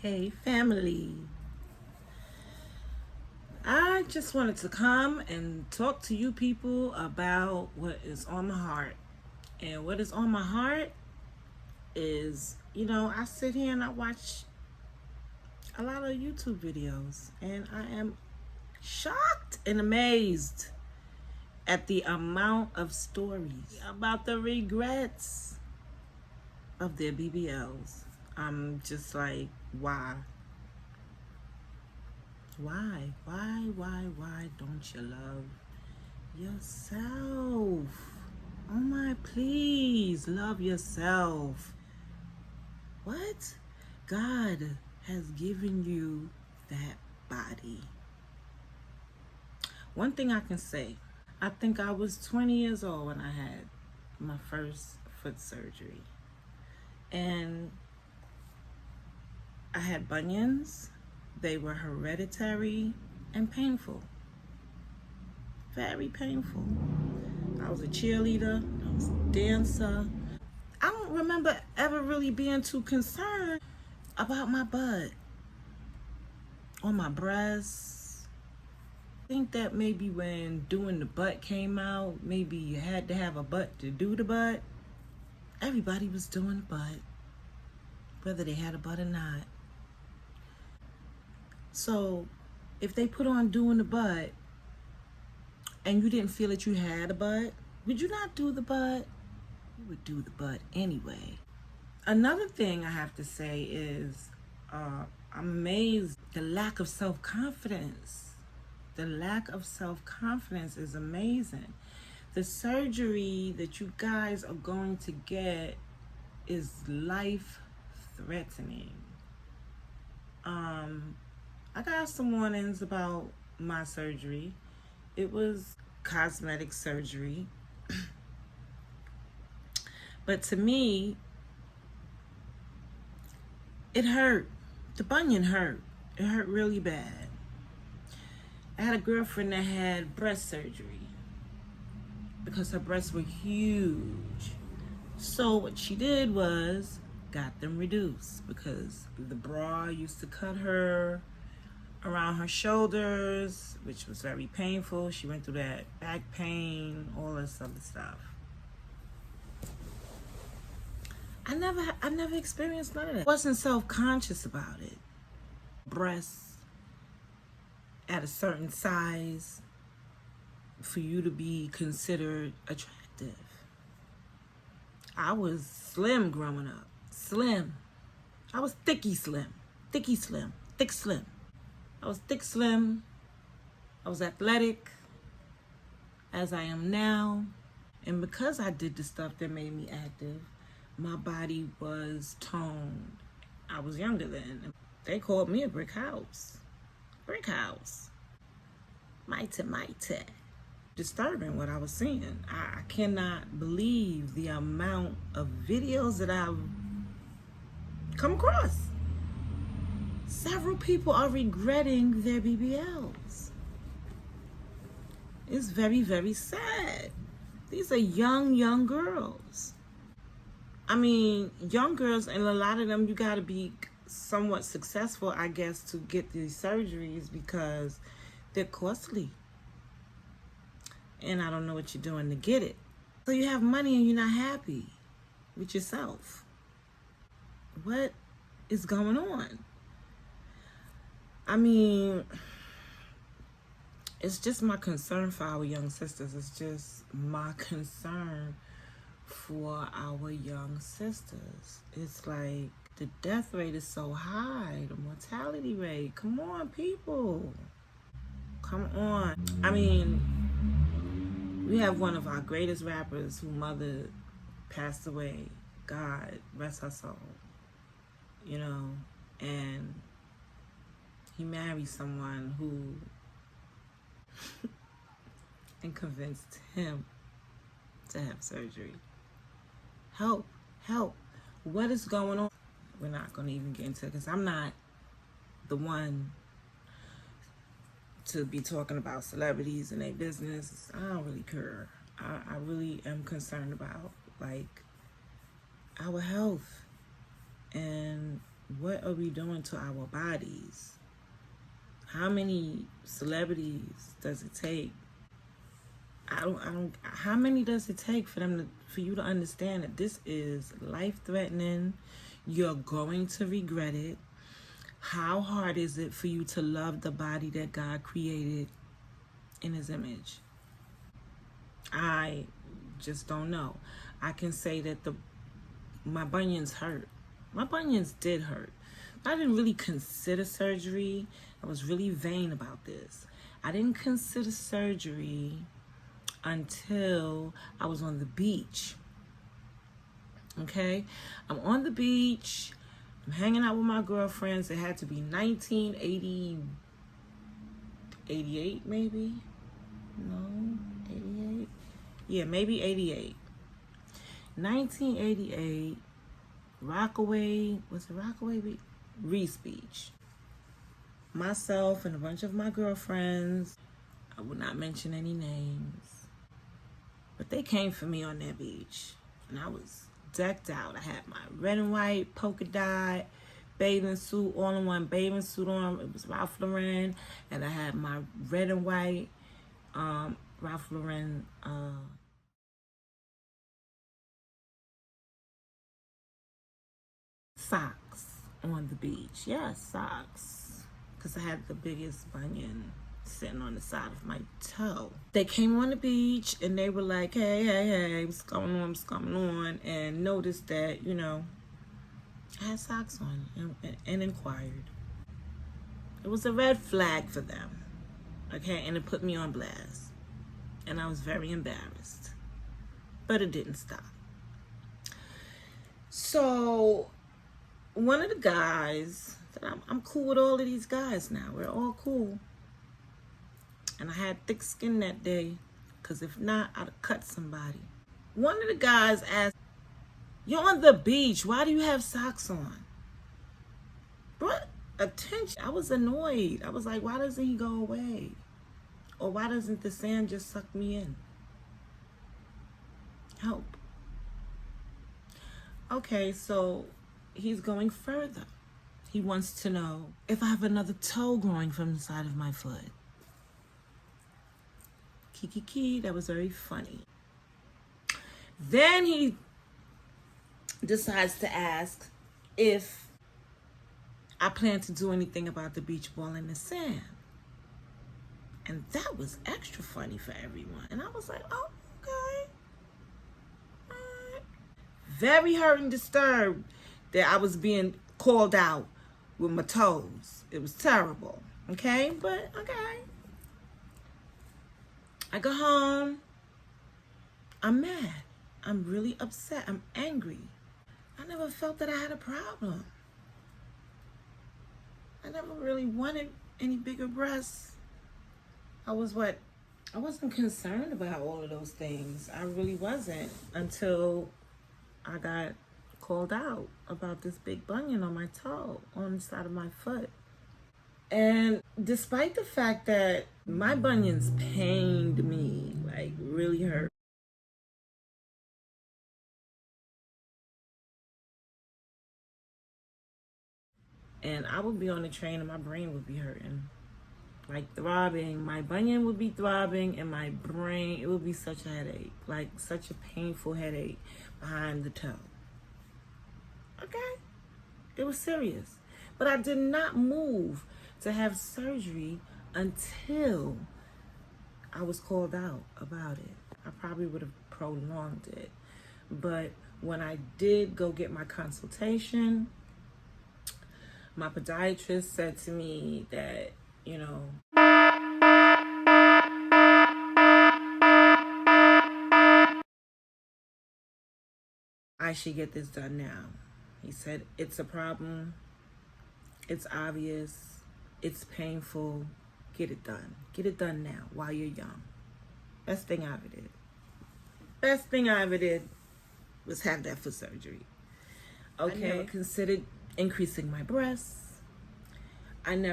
Hey family, I just wanted to come and talk to you people about what is on my heart. And what is on my heart is, I sit here and I watch a lot of YouTube videos and I am shocked and amazed at the amount of stories about the regrets of their BBLs. I'm just like, why? Why don't you love yourself? Oh my, please love yourself. What? God has given you that body. One thing I can say, I think I was 20 years old when I had my first foot surgery. And I had bunions. They were hereditary and painful. Very painful. I was a cheerleader, I was a dancer. I don't remember ever really being too concerned about my butt or my breasts. I think that maybe when doing the butt came out, maybe you had to have a butt to do the butt. Everybody was doing the butt, whether they had a butt or not. So if they put on doing the butt and you didn't feel that you had a butt, would you not do the butt? You would do the butt anyway. Another thing I have to say is I'm amazed the lack of self-confidence. The lack of self-confidence is amazing. The surgery that you guys are going to get is life-threatening. I got some warnings about my surgery. It was cosmetic surgery. But to me, it hurt. The bunion hurt. It hurt really bad. I had a girlfriend that had breast surgery because her breasts were huge. So what she did was got them reduced because the bra used to cut her around her shoulders, which was very painful. She went through that back pain, all this other stuff. I never experienced none of that. I wasn't self-conscious about it. Breasts at a certain size for you to be considered attractive. I was slim growing up. Slim. I was thick slim. Thick slim. I was thick slim. I was athletic as I am now. And because I did the stuff that made me active, my body was toned. I was younger then. They called me a brick house. Brick house. Mighty. Disturbing what I was seeing. I cannot believe the amount of videos that I've come across. Several people are regretting their BBLs. It's very, very sad. These are young girls. I mean, young girls, and a lot of them, you gotta be somewhat successful, I guess, to get these surgeries because they're costly. And I don't know what you're doing to get it. So you have money and you're not happy with yourself. What is going on? I mean, it's just my concern for our young sisters. It's just my concern for our young sisters. It's like the death rate is so high, the mortality rate. Come on, people. Come on. I mean, we have one of our greatest rappers whose mother passed away. God rest her soul. And he married someone who and convinced him to have surgery. Help. What is going on? We're not going to even get into it because I'm not the one to be talking about celebrities and their business. I don't really care. I really am concerned about like our health. And What are we doing to our bodies? How many celebrities does it take? How many does it take for you to understand that this is life-threatening? You're going to regret it. How hard is it for you to love the body that God created in his image? I just don't know. I can say that my bunions hurt. My bunions did hurt. I didn't really consider surgery. I was really vain about this. I didn't consider surgery until I was on the beach. Okay? I'm on the beach. I'm hanging out with my girlfriends. It had to be 1980, 88 maybe? No, 88? Yeah, maybe 88. 1988, Rockaway, was it Rockaway? Reese Beach. Myself and a bunch of my girlfriends, I will not mention any names, but they came for me on that beach. And I was decked out. I had my red and white polka dot bathing suit, all-in-one bathing suit on. It was Ralph Lauren. And I had my red and white Ralph Lauren socks on the beach. Yeah, socks. Because I had the biggest bunion sitting on the side of my toe. They came on the beach and they were like, hey, what's going on? And noticed that, I had socks on and inquired. It was a red flag for them. Okay, and it put me on blast. And I was very embarrassed. But it didn't stop. So one of the guys, I'm cool with all of these guys now. We're all cool. And I had thick skin that day, because if not, I'd have cut somebody. One of the guys asked, you're on the beach. Why do you have socks on? Brought attention. I was annoyed. I was like, why doesn't he go away? Or why doesn't the sand just suck me in? Help. Okay, so he's going further. He wants to know if I have another toe growing from the side of my foot. Kiki, that was very funny. Then he decides to ask if I plan to do anything about the beach ball in the sand. And that was extra funny for everyone. And I was like, oh, okay. All right. Very hurt and disturbed that I was being called out with my toes. It was terrible. Okay, but okay. I go home. I'm mad. I'm really upset. I'm angry. I never felt that I had a problem. I never really wanted any bigger breasts. I wasn't concerned about all of those things. I really wasn't until I got called out about this big bunion on my toe, on the side of my foot. And despite the fact that my bunions pained me, like really hurt. And I would be on the train and my brain would be hurting, like throbbing. My bunion would be throbbing and my brain, it would be such a headache, like such a painful headache behind the toe. Okay? It was serious. But I did not move to have surgery until I was called out about it. I probably would have prolonged it. But when I did go get my consultation, my podiatrist said to me that, I should get this done now. He said, it's a problem. It's obvious. It's painful. Get it done. Get it done now while you're young. Best thing I ever did. Best thing I ever did was have that foot surgery. Okay. I never considered increasing my breasts. My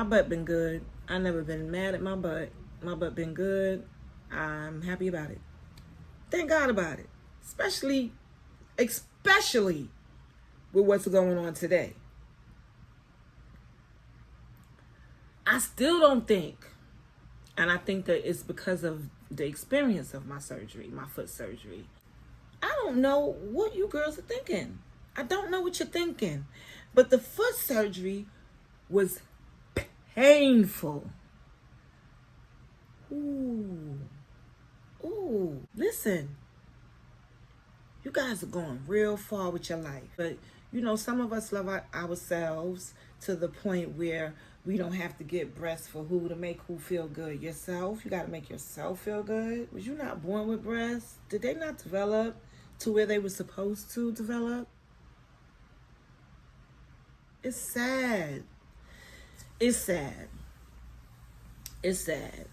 butt been good. I never been mad at my butt. My butt been good. I'm happy about it. Thank God about it. Especially with what's going on today. I still don't think, and I think that it's because of the experience of my surgery, my foot surgery. I don't know what you girls are thinking. I don't know what you're thinking. But the foot surgery was painful. Ooh. Ooh. Listen. You guys are going real far with your life. But, you know, some of us love ourselves to the point where we don't have to get breasts for who to make who feel good. Yourself. You got to make yourself feel good. Was you not born with breasts? Did they not develop to where they were supposed to develop? It's sad. It's sad. It's sad.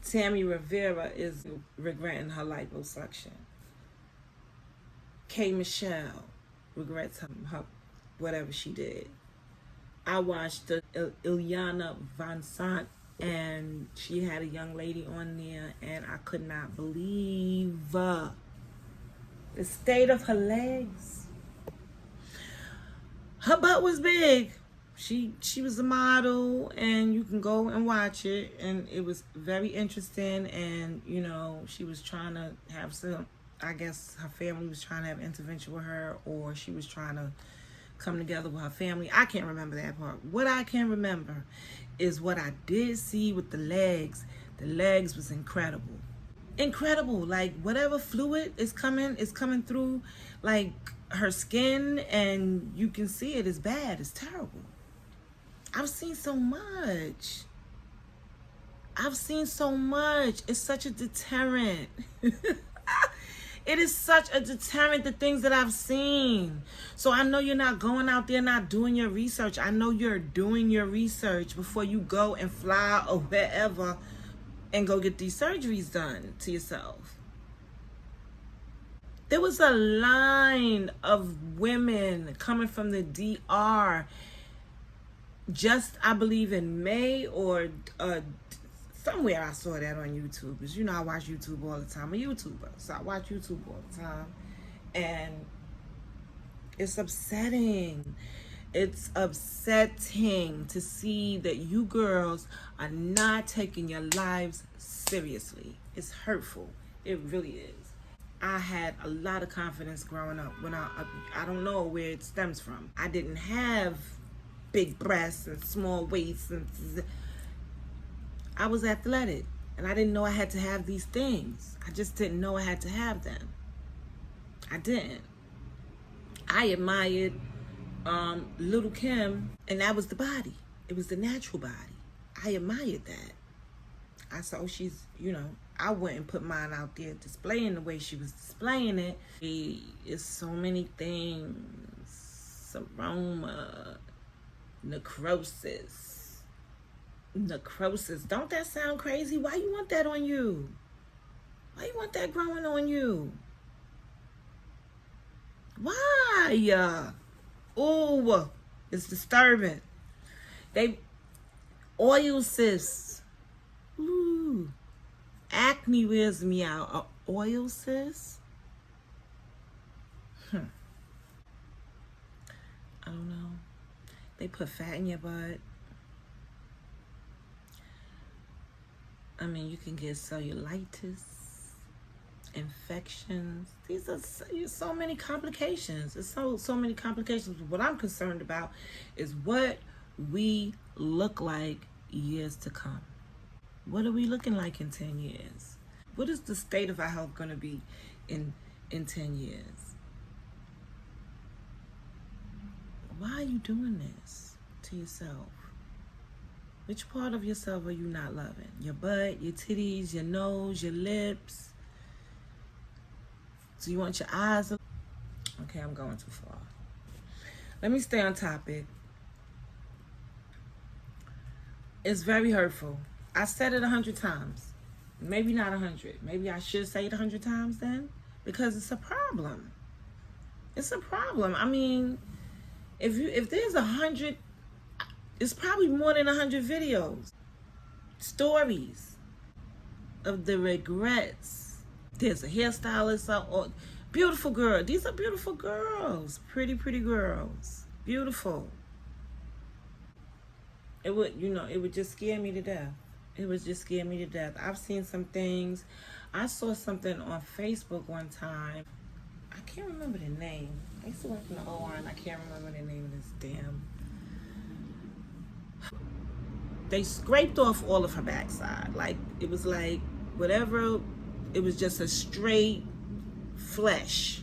Tammy Rivera is regretting her liposuction. K. Michelle regrets her whatever she did. I watched the Ilyana Van Sant, and she had a young lady on there, and I could not believe the state of her legs. Her butt was big. She was a model, and you can go and watch it, and it was very interesting. And you know, she was trying to have some, I guess her family was trying to have intervention with her, or she was trying to come together with her family. I can't remember that part. What I can remember is what I did see with the legs. The legs was incredible. Incredible. Like whatever fluid is coming through like her skin, and you can see it is bad. It's terrible. I've seen so much. It's such a deterrent. It is such a deterrent, the things that I've seen. So I know you're not going out there not doing your research. I know you're doing your research before you go and fly or wherever and go get these surgeries done to yourself. There was a line of women coming from the DR just, I believe, in May or somewhere. I saw that on YouTube, because you know I watch YouTube all the time. I'm a YouTuber, so I watch YouTube all the time, and it's upsetting. It's upsetting to see that you girls are not taking your lives seriously. It's hurtful. It really is. I had a lot of confidence growing up. When I don't know where it stems from. I didn't have big breasts and small waists, and I was athletic, and I didn't know I had to have these things. I just didn't know I had to have them. I didn't. I admired Little Kim, and that was the body. It was the natural body. I admired that. I said, oh, she's, you know, I wouldn't put mine out there displaying the way she was displaying it. It's so many things. Aroma, necrosis. Don't that sound crazy? Why you want that on you? Why you want that growing on you? Why? Oh, it's disturbing. Oil cysts. Ooh. Acne wears me out. Oil cysts? I don't know. They put fat in your butt. I mean, you can get cellulitis, infections. These are so many complications. It's so many complications. What I'm concerned about is what we look like years to come. What are we looking like in 10 years? What is the state of our health going to be in 10 years? Why are you doing this to yourself? Which part of yourself are you not loving? Your butt, your titties, your nose, your lips? Do you want your eyes? Okay, I'm going too far. Let me stay on topic. It's very hurtful. I said it 100 times. Maybe not 100. Maybe I should say it 100 times then, because it's a problem. It's a problem. I mean, if there's 100, it's probably more than 100 videos, stories of the regrets. There's a hairstylist, or Beautiful girl. These are beautiful girls. Pretty, pretty girls. Beautiful. It would, it would just scare me to death. It would just scare me to death. I've seen some things. I saw something on Facebook one time. I can't remember the name. I used to work in the OR and I can't remember the name of this damn. They scraped off all of her backside. Like, it was like, whatever, it was just a straight flesh.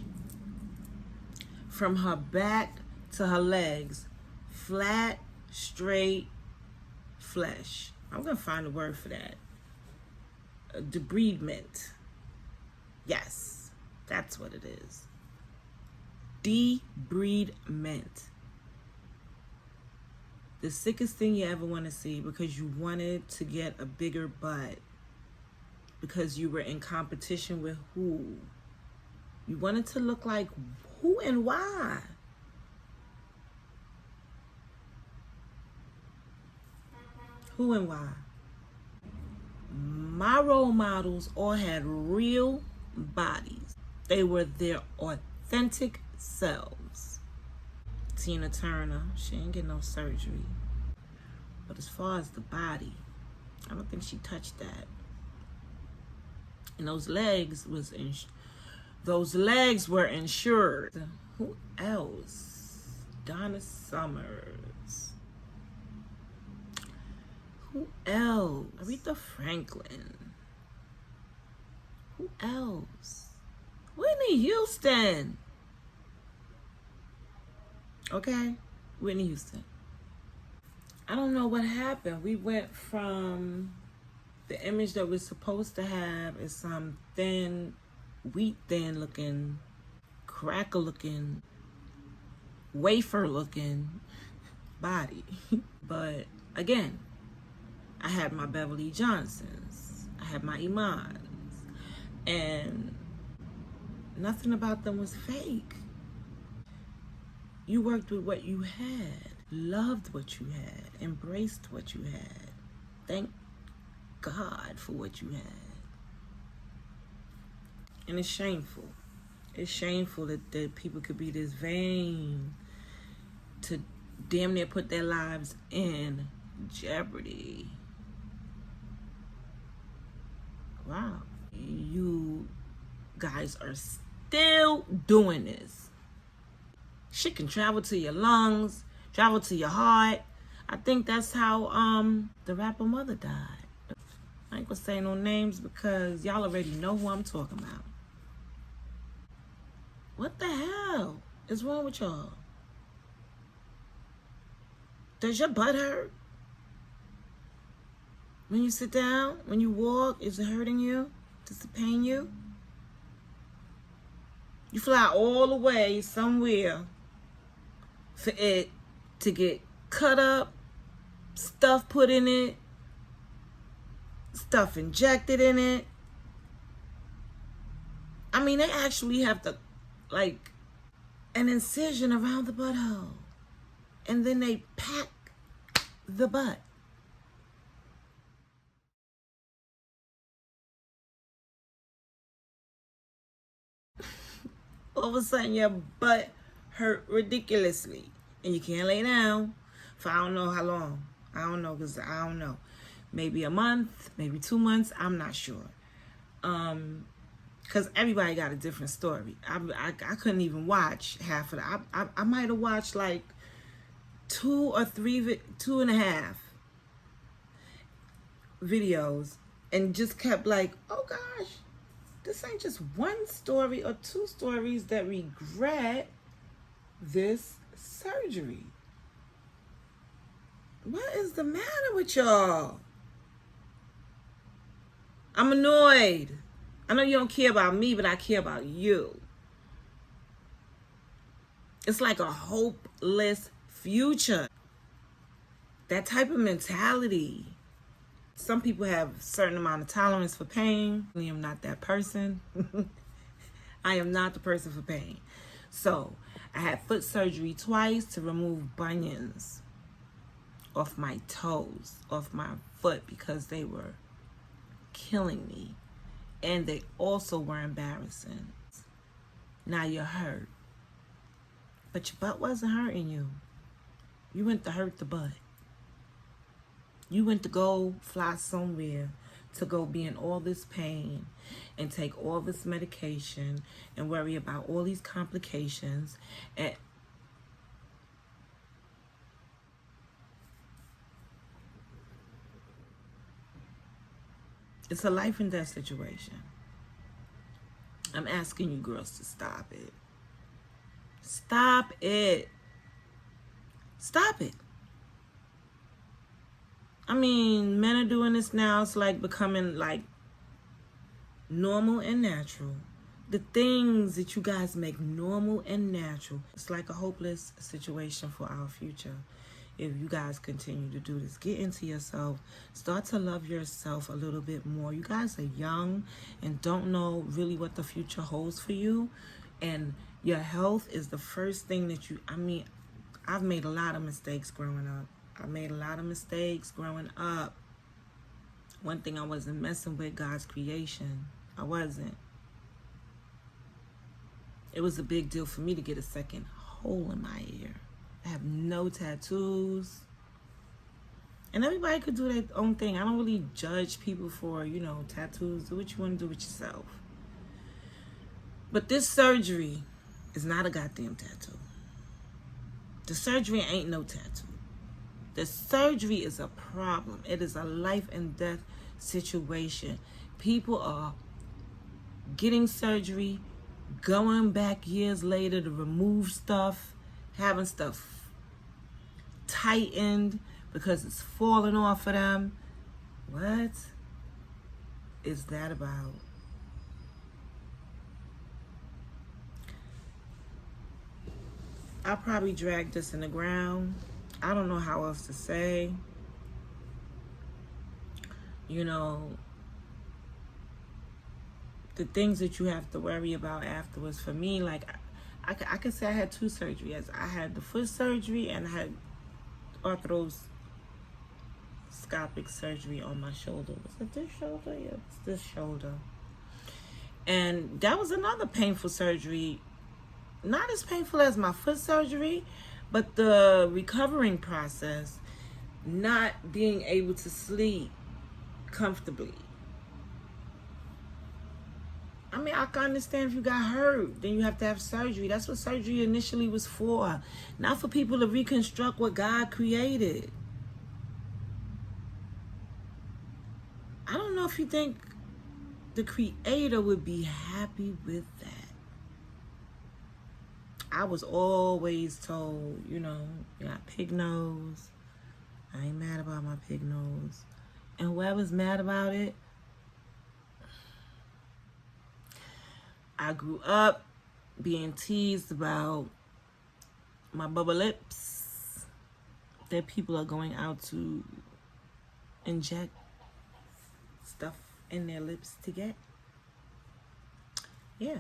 From her back to her legs. Flat, straight flesh. I'm going to find a word for that. Debridement. Yes, that's what it is. Debridement. The sickest thing you ever want to see, because you wanted to get a bigger butt. Because you were in competition with who? You wanted to look like who and why? Who and why? My role models all had real bodies. They were their authentic selves. Tina Turner, she ain't get no surgery. But as far as the body, I don't think she touched that. And those legs were insured. Who else? Donna Summers. Who else? Aretha Franklin. Who else? Whitney Houston. Okay, Whitney Houston. I don't know what happened. We went from the image that we're supposed to have is some thin, wheat thin looking, cracker looking, wafer looking body. But again, I had my Beverly Johnsons, I had my Imans, and nothing about them was fake. You worked with what you had, loved what you had, embraced what you had. Thank God for what you had. And it's shameful. It's shameful that people could be this vain to damn near put their lives in jeopardy. Wow. You guys are still doing this. Shit can travel to your lungs, travel to your heart. I think that's how the rapper Mother died. I ain't gonna say no names because y'all already know who I'm talking about. What the hell is wrong with y'all? Does your butt hurt? When you sit down, when you walk, is it hurting you? Does it pain you? You fly all the way somewhere for it to get cut up, stuff put in it, stuff injected in it. I mean, they actually have to, like, an incision around the butthole. And then they pack the butt. All of a sudden, your butt hurt ridiculously. And you can't lay down for I don't know how long. I don't know, because I don't know. Maybe a month, maybe 2 months, I'm not sure. Because everybody got a different story. I couldn't even watch half of it. I might have watched like 2 or 3, 2.5 videos and just kept like, oh gosh, this ain't just 1 story or 2 stories that regret this surgery. What is the matter with y'all? I'm annoyed. I know you don't care about me, but I care about you. It's like a hopeless future. That type of mentality. Some people have a certain amount of tolerance for pain. I am not that person. I am not the person for pain. So I had foot surgery twice to remove bunions off my toes, off my foot, because they were killing me. And they also were embarrassing. Now you're hurt. But your butt wasn't hurting you. You went to hurt the butt. You went to go fly somewhere to go be in all this pain and take all this medication and worry about all these complications. And it's a life and death situation. I'm asking you girls to stop it. Stop it. Stop it. I mean, men are doing this now. It's like becoming like normal and natural. The things that you guys make normal and natural. It's like a hopeless situation for our future if you guys continue to do this. Get into yourself. Start to love yourself a little bit more. You guys are young and don't know really what the future holds for you. And your health is the first thing that you, I mean, I've made a lot of mistakes growing up. I made a lot of mistakes growing up. One thing, I wasn't messing with God's creation. I wasn't. It was a big deal for me to get a second hole in my ear. I have no tattoos. And everybody could do their own thing. I don't really judge people for, you know, tattoos. Do what you want to do with yourself. But this surgery is not a goddamn tattoo. The surgery ain't no tattoo. The surgery is a problem. It is a life and death situation. People are getting surgery, going back years later to remove stuff, having stuff tightened because it's falling off of them. What is that about? I'll probably drag this in the ground. I don't know how else to say. You know, the things that you have to worry about afterwards. For me, like, I could say I had two surgeries. I had the foot surgery and I had arthroscopic surgery on my shoulder. Was it this shoulder? Yeah, it's this shoulder. And that was another painful surgery. Not as painful as my foot surgery, but the recovering process, not being able to sleep comfortably. I mean, I can understand if you got hurt, then you have to have surgery. That's what surgery initially was for. Not for people to reconstruct what God created. I don't know if you think the Creator would be happy with that. I was always told, you know, you got pig nose. I ain't mad about my pig nose. And whoever's mad about it, I grew up being teased about my bubble lips that people are going out to inject stuff in their lips to get. Yeah.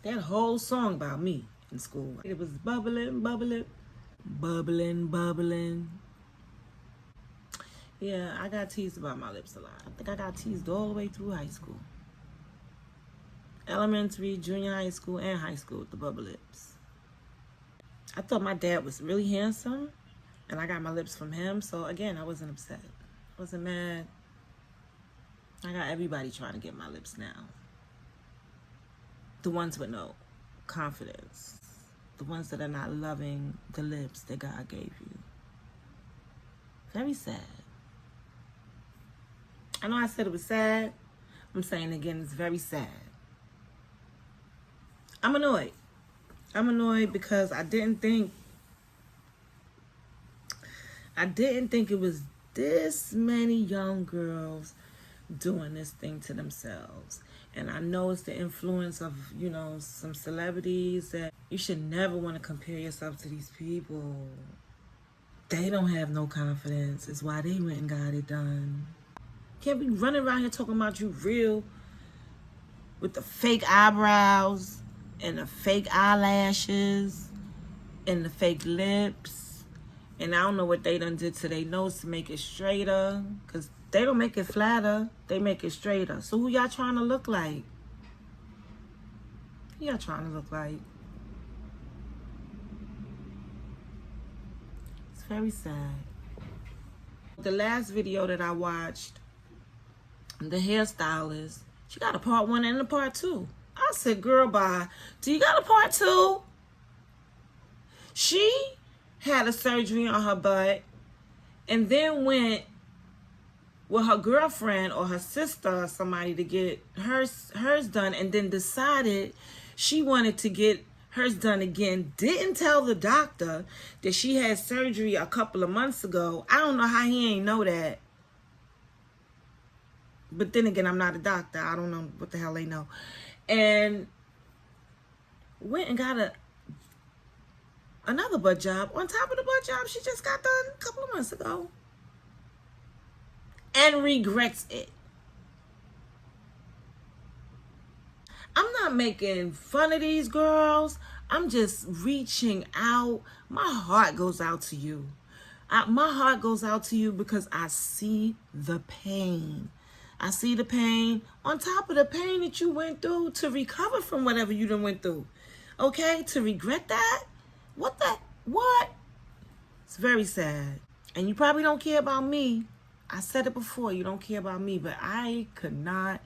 They had a whole song about me in school. It was bubbling, bubbling, bubbling, bubbling. Yeah, I got teased about my lips a lot. I think I got teased all the way through high school. Elementary, junior high school, and high school with the bubble lips. I thought my dad was really handsome, and I got my lips from him. So again, I wasn't upset. I wasn't mad. I got everybody trying to get my lips now. The ones with no confidence. The ones that are not loving the lips that God gave you. Very sad. I know I said it was sad. I'm saying again, it's very sad. I'm annoyed. I'm annoyed because I didn't think it was this many young girls doing this thing to themselves. And I know it's the influence of, you know, some celebrities that you should never want to compare yourself to these people. They don't have no confidence. It's why they went and got it done. Can't be running around here talking about you real with the fake eyebrows and the fake eyelashes and the fake lips. And I don't know what they done did to their nose to make it straighter. Because they don't make it flatter. They make it straighter. So who y'all trying to look like? y'all trying to look like? It's very sad. The last video that I watched, the hairstylist, she got a part 1 and a part 2. I said, girl, bye. Do you got a part 2? She had a surgery on her butt and then went with her girlfriend or her sister or somebody to get hers done, and then decided she wanted to get hers done again. Didn't tell the doctor that she had surgery a couple of months ago. I don't know how he ain't know that. But then again, I'm not a doctor. I don't know what the hell they know. And went and got another butt job on top of the butt job she just got done a couple of months ago. And regrets it. I'm not making fun of these girls. I'm just reaching out. My heart goes out to you. My heart goes out to you because I see the pain. I see the pain on top of the pain that you went through to recover from whatever you done went through. Okay? To regret that? What? It's very sad. And you probably don't care about me. I said it before, you don't care about me, but I could not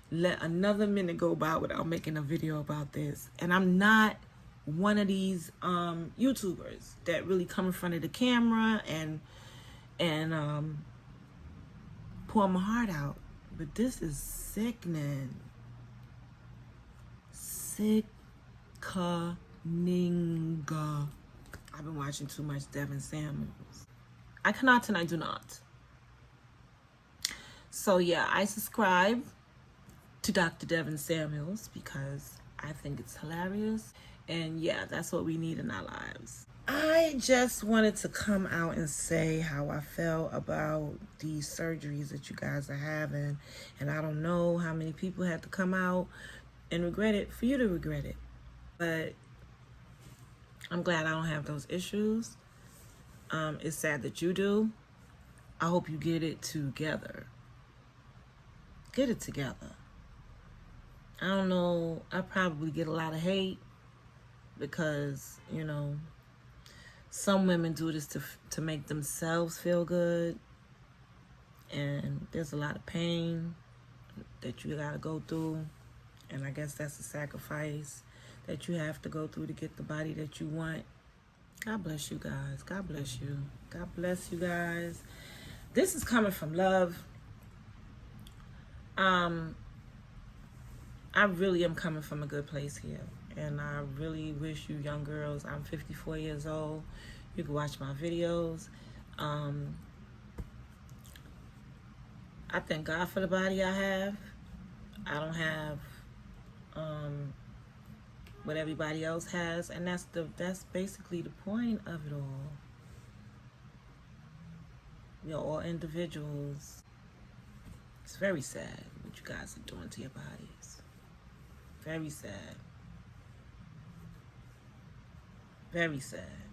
let another minute go by without making a video about this. And I'm not one of these YouTubers that really come in front of the camera and pour my heart out. But this is sickening. Sickening. I've been watching too much Devin Samuels. I cannot and I do not. So yeah, I subscribe to Dr. Devin Samuels because I think it's hilarious. And yeah, that's what we need in our lives. I just wanted to come out and say how I felt about these surgeries that you guys are having. And I don't know how many people had to come out and regret it for you to regret it. But I'm glad I don't have those issues. It's sad that you do. I hope you get it together. Get it together. I don't know. I probably get a lot of hate because, you know, some women do this to make themselves feel good. And there's a lot of pain that you gotta go through. And I guess that's a sacrifice that you have to go through to get the body that you want. God bless you guys. God bless you. God bless you guys. This is coming from love. I really am coming from a good place here. And I really wish you young girls, I'm 54 years old. You can watch my videos. I thank God for the body I have. I don't have what everybody else has, and that's basically the point of it all. We're all individuals. It's very sad what you guys are doing to your bodies. Very sad. Very sad.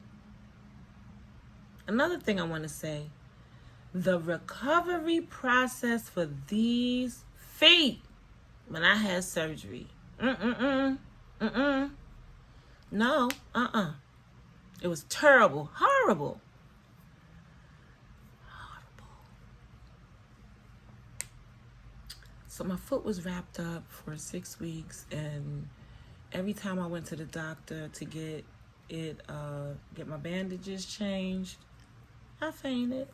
Another thing I want to say, the recovery process for these feet when I had surgery. No, It was terrible, horrible. So my foot was wrapped up for 6 weeks, and every time I went to the doctor to get my bandages changed, I fainted.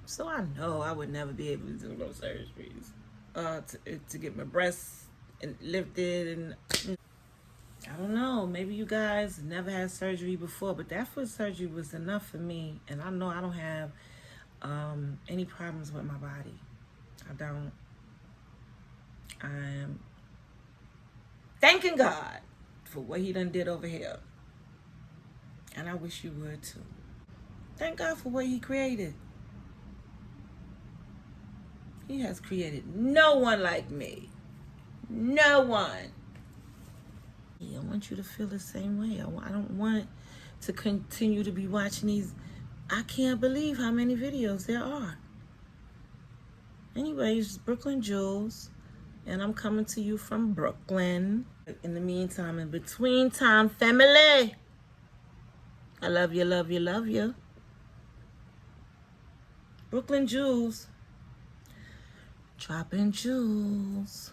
So I know I would never be able to do those surgeries. To get my breasts lifted, and I don't know, maybe you guys never had surgery before, but that foot surgery was enough for me, and I know I don't have any problems with my body. I don't. I am thanking God for what he done did over here. And I wish you would too. Thank God for what he created. He has created no one like me. No one. I want you to feel the same way. I don't want to continue to be watching these. I can't believe how many videos there are. Anyways, Brooklyn Jules. And I'm coming to you from Brooklyn. In the meantime, in between time, family, I love you, love you, love you. Brooklyn Jewels. Dropping jewels.